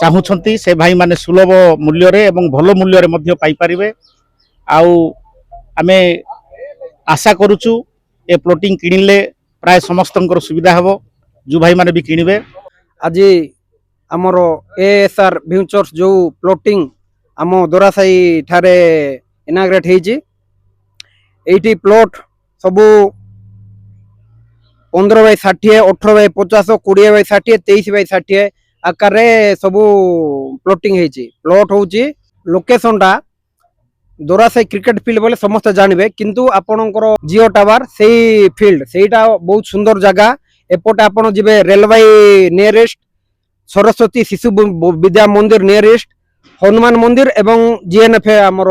चाहूँगी से भाई माने सुलभ मूल्य रे एवं भल मूल्य रे मध्य पाई परिबे। आउ आमे आशा करूचु ए प्लॉटिंग किनिले प्राय समस्तंकर सुविधा हबो जो भाई माने भी किनिबे। आज आमर एएसआर भ्यूचर्स जो प्लॉटिंग आम दोरासाई ठारे इनाग्रेट होईची। एटी प्लॉट सबू 15/60, 18/50, 20/60, 23/60 आकार सबू प्लॉटिंग होईची। प्लॉट होची लोकेशन टा दोरासाई क्रिकेट फील्ड बोले समस्त जानबे, किंतु आपणकर जियो टावर से फील्ड सेटा बहुत सुंदर जगह। एपटे आपण जिबे रेलवे नियरेस्ट, सरस्वती शिशु विद्या मंदिर नियरेस्ट, हनुमान मंदिर एवं जीएनएफ आमर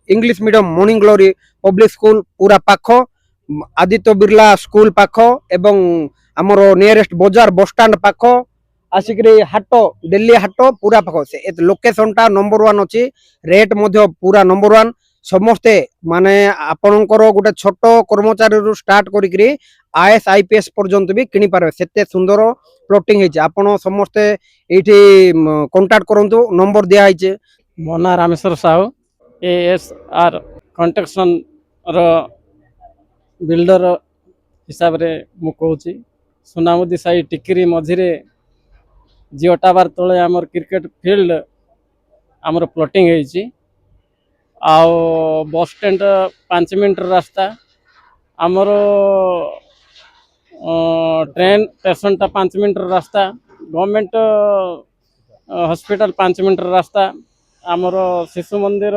English medium morning glory public school पूरा पाख, आदित्य बिरला स्कूल पाख एवं आमर नियरेस्ट बाजार बस स्टैंड पाख आसिक हाट दिल्ली हाट पूरा पाख। से लोकेशन टा नंबर 1 अच्छी, रेट मध्य पूरा नंबर 1। समस्ते माने आपणकर गोटे छोट कर्मचारी रु स्टार्ट करी आईएएस आईपीएस पर्यंत भी किनी पारे सेते सुंदर प्लॉटिंग है। आपण समस्ते एठी कांटेक्ट करंतु, नंबर दिया है। मो ना रामेश्वर साहू, एएसआर कंस्ट्रक्शन रो बिल्डर हिसाब रे मु कहूची। सुनामुदी साई टिकरी मझिरे जियो टावर तले आमर क्रिकेट फील्ड आमर प्लॉटिंग है। आउ बस स्टैंड 5 मिनट रास्ता, आमर ट्रेन स्टेशन टा 5 मिनट रास्ता, गवर्नमेंट हॉस्पिटल 5 मिनट रास्ता, आमर शिशु मंदिर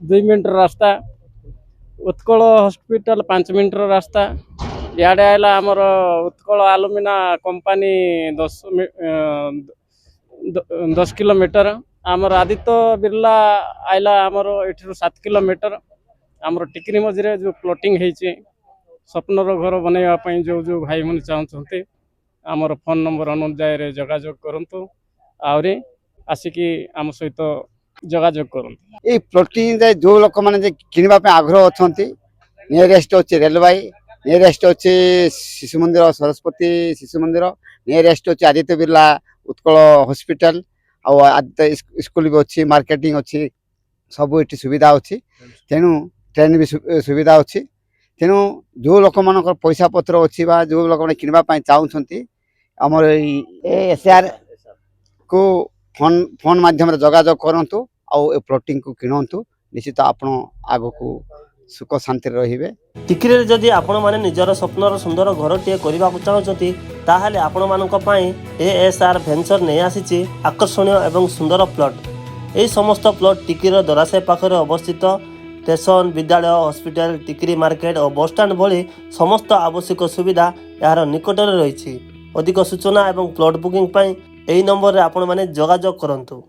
2 मिनट रास्ता, उत्कल हॉस्पिटल 5 मिनट रास्ता। इे आइला आमर उत्कल आलुमिना कंपनी 10 किलोमीटर। आमर आदित्य बिरला आइला आमर एठू 7 किलोमीटर। आमर टिकरी मझिरे जो प्लॉटिंग है स्वप्नर घर बनवाई जो जो भाई मैंने चाहते आमर फोन नंबर अनुसार जोगाजोग करंतु, आउरी आसिकी आम सहित जोगाजोग करंतु। ये प्लॉटिंग जो लोक मैंने किनवा आग्रह अच्छा नियरेस्ट अच्छे रेलवे, नियरेस्ट अच्छे शिशु मंदिर सरस्वती शिशु मंदिर, नियरेस्ट अच्छे आदित्य बिरला उत्कल हॉस्पिटल, आदित्य स्कूल भी अच्छी, मार्केटिंग अच्छी, सब ये सुविधा अच्छी। तेणु ट्रेन भी सुविधा अच्छी। तेणु जो लोक मान पैसा पत्र अच्छी बा जो लोक मैंने किनवा चाहूँगी आमर एएसआर को फोन माध्यम जोगाजोग करंतु आउ प्लॉटिंग को किणंतु। निश्चित आपण आग को सुख शांति रहिबे। टिकरी जदि आपण माने निजर स्वप्नर सुंदर घरटीए करने चाहते ताहले आपण मानक पई एएसआर भेंचर नहीं आसीची आकर्षणीय एवं सुंदर प्लॉट। यही समस्त प्लॉट टिकरीर दोरासाई पाखरे अवस्थित। स्टेशन, विद्यालय, हॉस्पिटल, टिकरी मार्केट और बस स्टैंड भली समस्त आवश्यक सुविधा यार निकटरे रही। अधिक सूचना एवं प्लॉट बुकिंग पई एही नंबर रे आपण माने जोगाजोग करंतु।